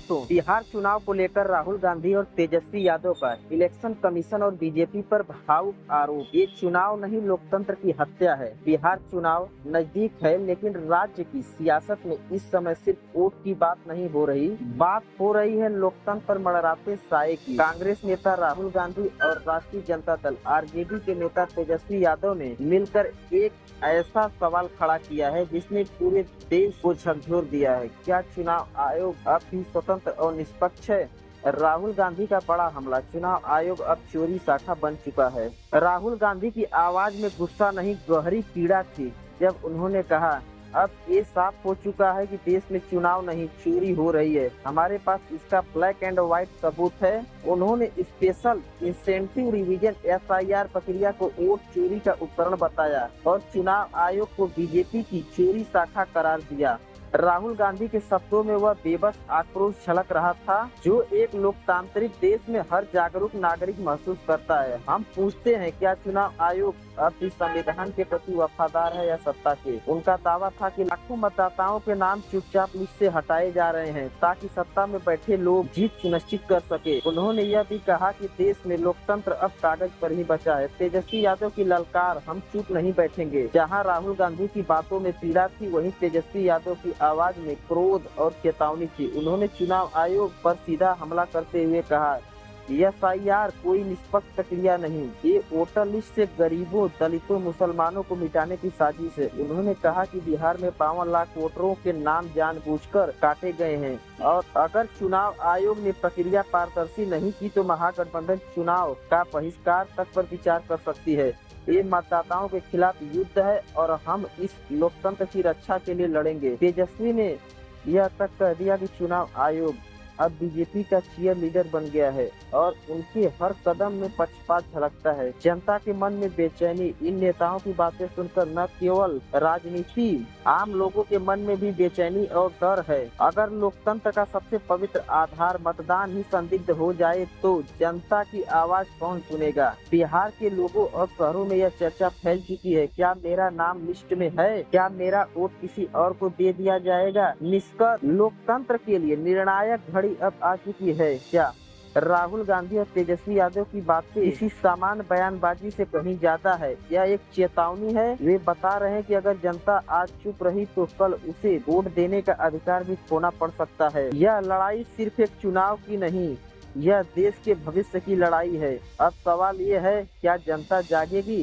दोस्तों, बिहार चुनाव को लेकर राहुल गांधी और तेजस्वी यादव का इलेक्शन कमीशन और बीजेपी पर भावुक आरोप। ये चुनाव नहीं, लोकतंत्र की हत्या है। बिहार चुनाव नजदीक है, लेकिन राज्य की सियासत में इस समय सिर्फ वोट की बात नहीं हो रही, बात हो रही है लोकतंत्र पर मंडराते साए की। कांग्रेस नेता राहुल गांधी और राष्ट्रीय जनता दल आरजेडी के नेता तेजस्वी यादव ने मिलकर एक ऐसा सवाल खड़ा किया है जिसने पूरे देश को झकझोर दिया है। क्या चुनाव आयोग अब भी स्वतंत्र और निष्पक्ष है? राहुल गांधी का बड़ा हमला, चुनाव आयोग अब चोरी शाखा बन चुका है। राहुल गांधी की आवाज में गुस्सा नहीं, गहरी पीड़ा थी जब उन्होंने कहा, अब ये साफ हो चुका है कि देश में चुनाव नहीं, चोरी हो रही है। हमारे पास इसका ब्लैक एंड व्हाइट सबूत है। उन्होंने स्पेशल इंसेंटिव रिवीजन SIR प्रक्रिया को वोट चोरी का उपकरण बताया और चुनाव आयोग को बीजेपी की चोरी शाखा करार दिया। राहुल गांधी के शब्दों में वह बेबस आक्रोश झलक रहा था जो एक लोकतांत्रिक देश में हर जागरूक नागरिक महसूस करता है। हम पूछते हैं, क्या चुनाव आयोग अब भी संविधान के प्रति वफादार है या सत्ता के? उनका दावा था कि लाखों मतदाताओं के नाम चुपचाप लिस्ट से हटाए जा रहे हैं ताकि सत्ता में बैठे लोग जीत सुनिश्चित कर सके। उन्होंने यह भी कहा कि देश में लोकतंत्र अब कागज पर ही बचा है। तेजस्वी यादव की ललकार, हम चुप नहीं बैठेंगे। जहां राहुल गांधी की बातों में पीड़ा थी, वहीं तेजस्वी यादव की आवाज में क्रोध और चेतावनी थी। उन्होंने चुनाव आयोग पर सीधा हमला करते हुए कहा, SIR कोई निष्पक्ष प्रक्रिया नहीं, ये वोटर लिस्ट से गरीबों, दलितों, मुसलमानों को मिटाने की साजिश है। उन्होंने कहा कि बिहार में 52 लाख वोटरों के नाम जानबूझकर काटे गए हैं और अगर चुनाव आयोग ने प्रक्रिया पारदर्शी नहीं की तो महागठबंधन चुनाव का बहिष्कार तक पर विचार कर सकती है। ये मतदाताओं के खिलाफ युद्ध है और हम इस लोकतंत्र की रक्षा के लिए लड़ेंगे। तेजस्वी ने यह तक कह दिया कि चुनाव आयोग अब बीजेपी का चीयर लीडर बन गया है और उनके हर कदम में पक्षपात झलकता है। जनता के मन में बेचैनी, इन नेताओं की बातें सुनकर न केवल राजनीति, आम लोगों के मन में भी बेचैनी और डर है। अगर लोकतंत्र का सबसे पवित्र आधार मतदान ही संदिग्ध हो जाए तो जनता की आवाज कौन सुनेगा? बिहार के लोगों और शहरों में यह चर्चा फैल चुकी है, क्या मेरा नाम लिस्ट में है? क्या मेरा वोट किसी और को दे दिया जाएगा? निष्कर्ष, लोकतंत्र के लिए निर्णायक घड़ी अब आ चुकी है। क्या राहुल गांधी और तेजस्वी यादव की बातें इसी सामान्य बयानबाजी से कहीं ज्यादा है? यह एक चेतावनी है। वे बता रहे हैं कि अगर जनता आज चुप रही तो कल उसे वोट देने का अधिकार भी खोना पड़ सकता है। यह लड़ाई सिर्फ एक चुनाव की नहीं, यह देश के भविष्य की लड़ाई है। अब सवाल ये है, क्या जनता जागेगी?